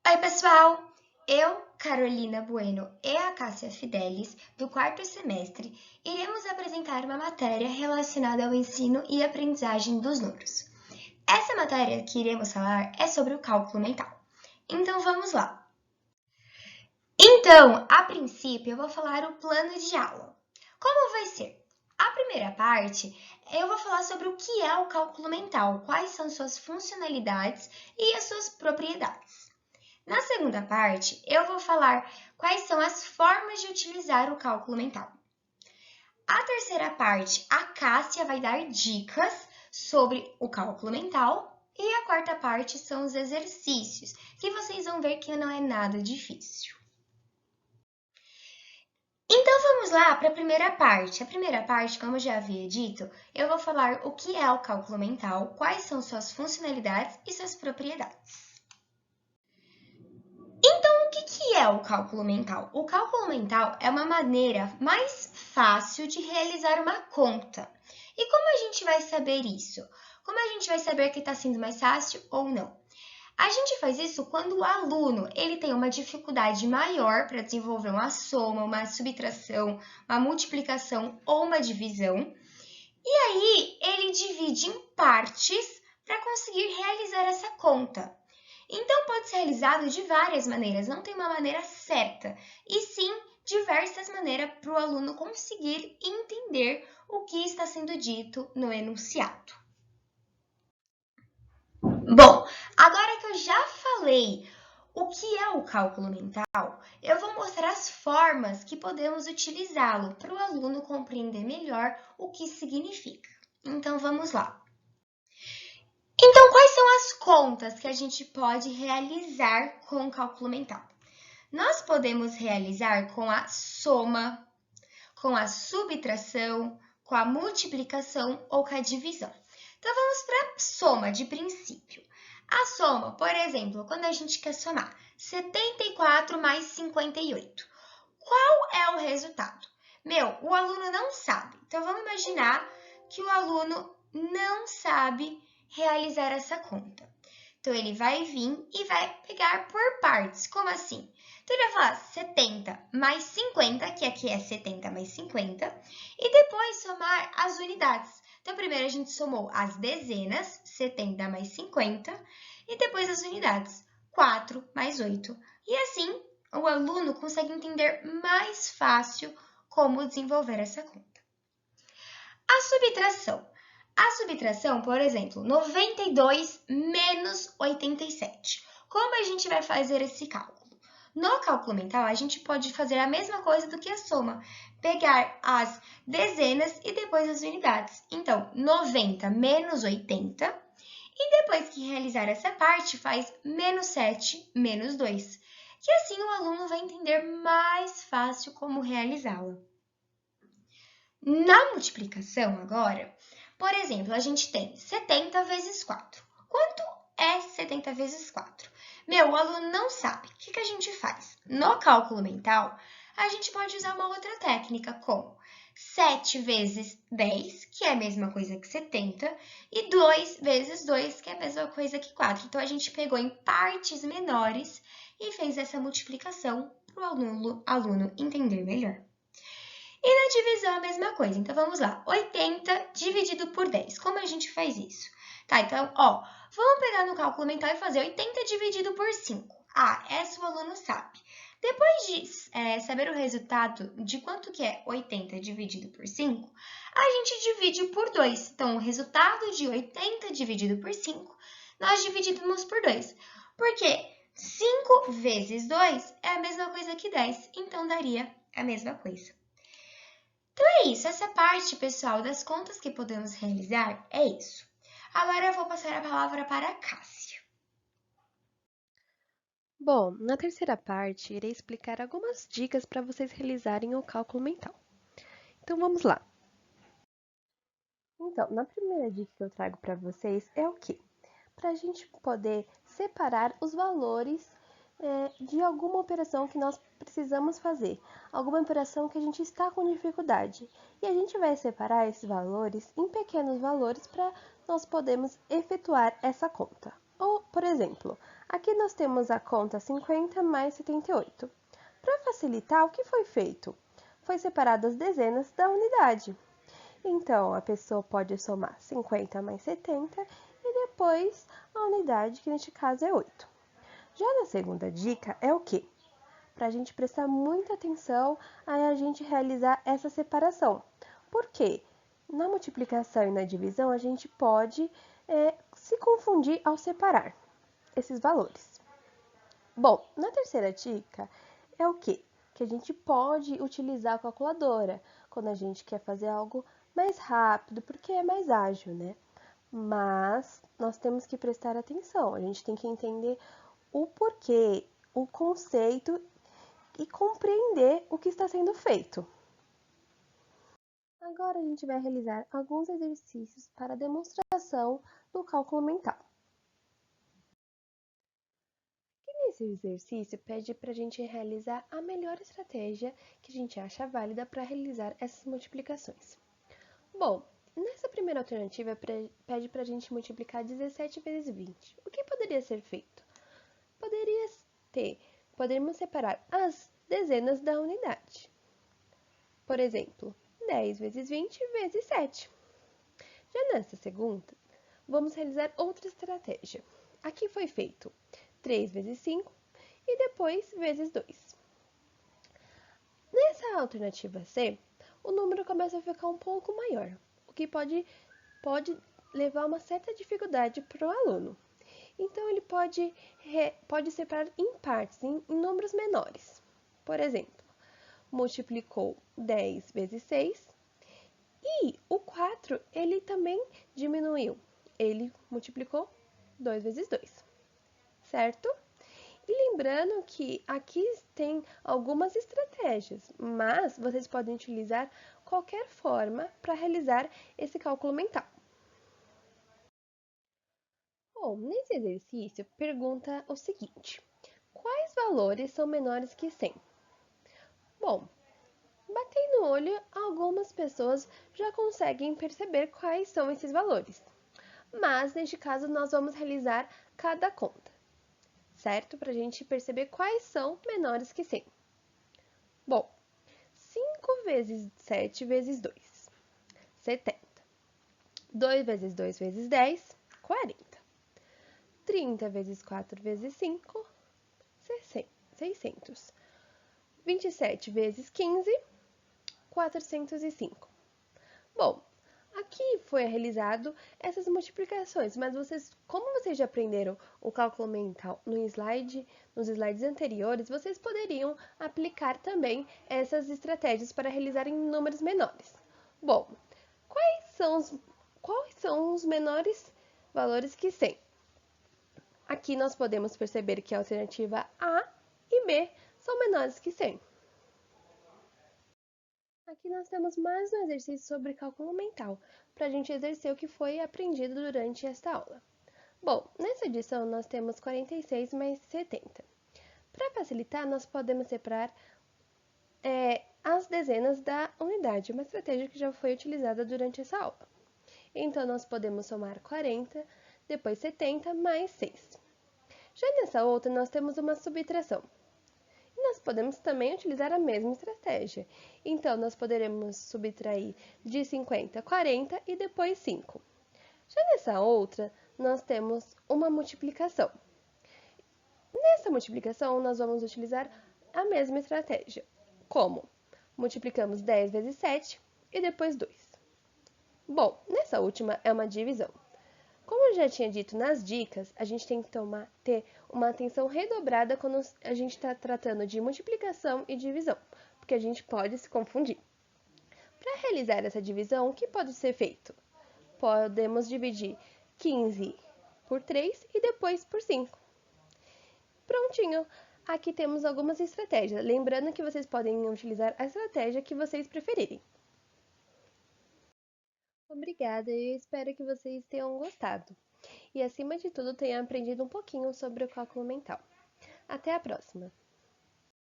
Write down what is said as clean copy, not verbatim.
Oi, pessoal! Eu, Carolina Bueno e a Cássia Fidelis, do quarto semestre, iremos apresentar uma matéria relacionada ao ensino e aprendizagem dos números. Essa matéria que iremos falar é sobre o cálculo mental. Então, vamos lá! Então, a princípio, eu vou falar o plano de aula. Como vai ser? A primeira parte, eu vou falar sobre o que é o cálculo mental, quais são suas funcionalidades e as suas propriedades. Na segunda parte, eu vou falar quais são as formas de utilizar o cálculo mental. A terceira parte, a Cássia vai dar dicas sobre o cálculo mental. E a quarta parte são os exercícios, que vocês vão ver que não é nada difícil. Então, vamos lá para a primeira parte. A primeira parte, como eu já havia dito, eu vou falar o que é o cálculo mental, quais são suas funcionalidades e suas propriedades. Então, o que é o cálculo mental? O cálculo mental é uma maneira mais fácil de realizar uma conta. E como a gente vai saber isso? Como a gente vai saber que está sendo mais fácil ou não? A gente faz isso quando o aluno ele tem uma dificuldade maior para desenvolver uma soma, uma subtração, uma multiplicação ou uma divisão. E aí ele divide em partes para conseguir realizar essa conta. Então, pode ser realizado de várias maneiras, não tem uma maneira certa, e sim diversas maneiras para o aluno conseguir entender o que está sendo dito no enunciado. Bom, agora que eu já falei o que é o cálculo mental, eu vou mostrar as formas que podemos utilizá-lo para o aluno compreender melhor o que significa. Então, vamos lá. Então, quais são as contas que a gente pode realizar com o cálculo mental? Nós podemos realizar com a soma, com a subtração, com a multiplicação ou com a divisão. Então, vamos para a soma de princípio. A soma, por exemplo, quando a gente quer somar 74 mais 58. Qual é o resultado? O aluno não sabe. Então, vamos imaginar que o aluno não sabe realizar essa conta. Então, ele vai vir e vai pegar por partes. Como assim? Então, ele vai falar 70 mais 50, que aqui é 70 mais 50, e depois somar as unidades. Então, primeiro a gente somou as dezenas, 70 mais 50, e depois as unidades, 4 mais 8. E assim, o aluno consegue entender mais fácil como desenvolver essa conta. A subtração. A subtração, por exemplo, 92 menos 87. Como a gente vai fazer esse cálculo? No cálculo mental, a gente pode fazer a mesma coisa do que a soma. Pegar as dezenas e depois as unidades. Então, 90 menos 80. E depois que realizar essa parte, faz menos 7 menos 2. Que assim o aluno vai entender mais fácil como realizá-la. Na multiplicação agora, por exemplo, a gente tem 70 vezes 4. Quanto é 70 vezes 4? O aluno não sabe. O que a gente faz? No cálculo mental, a gente pode usar uma outra técnica, como 7 vezes 10, que é a mesma coisa que 70, e 2 vezes 2, que é a mesma coisa que 4. Então, a gente pegou em partes menores e fez essa multiplicação para o aluno entender melhor. E na divisão a mesma coisa. Então, vamos lá. 80 dividido por 10. Como a gente faz isso? Tá, então, vamos pegar no cálculo mental e fazer 80 dividido por 5. Essa o aluno sabe. Depois de saber o resultado de quanto que é 80 dividido por 5, a gente divide por 2. Então, o resultado de 80 dividido por 5, nós dividimos por 2. Por quê? 5 vezes 2 é a mesma coisa que 10. Então, daria a mesma coisa. Então é isso, essa parte, pessoal, das contas que podemos realizar é isso. Agora eu vou passar a palavra para a Cássia. Bom, na terceira parte, irei explicar algumas dicas para vocês realizarem o cálculo mental. Então vamos lá. Então, na primeira dica que eu trago para vocês é o quê? Para a gente poder separar os valores de alguma operação que nós precisamos fazer, alguma operação que a gente está com dificuldade. E a gente vai separar esses valores em pequenos valores para nós podermos efetuar essa conta. Ou, por exemplo, aqui nós temos a conta 50 mais 78. Para facilitar, o que foi feito? Foi separado as dezenas da unidade. Então, a pessoa pode somar 50 mais 70 e depois a unidade, que neste caso é 8. Já na segunda dica é o quê? Para a gente prestar muita atenção a gente realizar essa separação. Por quê? Na multiplicação e na divisão, a gente pode se confundir ao separar esses valores. Bom, na terceira dica é o quê? Que a gente pode utilizar a calculadora quando a gente quer fazer algo mais rápido, porque é mais ágil, né? Mas nós temos que prestar atenção, a gente tem que entender o porquê, o conceito e compreender o que está sendo feito. Agora a gente vai realizar alguns exercícios para demonstração do cálculo mental. Esse exercício pede para a gente realizar a melhor estratégia que a gente acha válida para realizar essas multiplicações. Bom, nessa primeira alternativa pede para a gente multiplicar 17 vezes 20. O que poderia ser feito? Poderíamos separar as dezenas da unidade. Por exemplo, 10 vezes 20 vezes 7. Já nessa segunda, vamos realizar outra estratégia. Aqui foi feito 3 vezes 5 e depois vezes 2. Nessa alternativa C, o número começa a ficar um pouco maior, o que pode levar uma certa dificuldade para o aluno. Então, ele pode separar em partes, em números menores. Por exemplo, multiplicou 10 vezes 6 e o 4 ele também diminuiu. Ele multiplicou 2 vezes 2, certo? E lembrando que aqui tem algumas estratégias, mas vocês podem utilizar qualquer forma para realizar esse cálculo mental. Bom, nesse exercício, pergunta o seguinte: quais valores são menores que 100? Bom, batendo o olho, algumas pessoas já conseguem perceber quais são esses valores. Mas, neste caso, nós vamos realizar cada conta, certo? Para a gente perceber quais são menores que 100. Bom, 5 vezes 7 vezes 2, 70. 2 vezes 2 vezes 10, 40. 30 vezes 4 vezes 5, 600. 27 vezes 15, 405. Bom, aqui foi realizado essas multiplicações, mas como vocês já aprenderam o cálculo mental nos slides anteriores, vocês poderiam aplicar também essas estratégias para realizar em números menores. Bom, quais são os menores valores que 100? Aqui nós podemos perceber que a alternativa A e B são menores que 100. Aqui nós temos mais um exercício sobre cálculo mental, para a gente exercer o que foi aprendido durante esta aula. Bom, nessa edição nós temos 46 mais 70. Para facilitar, nós podemos separar as dezenas da unidade, uma estratégia que já foi utilizada durante essa aula. Então, nós podemos somar 40, depois 70 mais 6. Já nessa outra, nós temos uma subtração. E nós podemos também utilizar a mesma estratégia. Então, nós poderemos subtrair de 50 40 e depois 5. Já nessa outra, nós temos uma multiplicação. Nessa multiplicação, nós vamos utilizar a mesma estratégia. Como? Multiplicamos 10 vezes 7 e depois 2. Bom, nessa última é uma divisão. Como eu já tinha dito nas dicas, a gente tem que ter uma atenção redobrada quando a gente está tratando de multiplicação e divisão, porque a gente pode se confundir. Para realizar essa divisão, o que pode ser feito? Podemos dividir 15 por 3 e depois por 5. Prontinho! Aqui temos algumas estratégias, lembrando que vocês podem utilizar a estratégia que vocês preferirem. Obrigada, eu espero que vocês tenham gostado. E, acima de tudo, tenham aprendido um pouquinho sobre o cálculo mental. Até a próxima!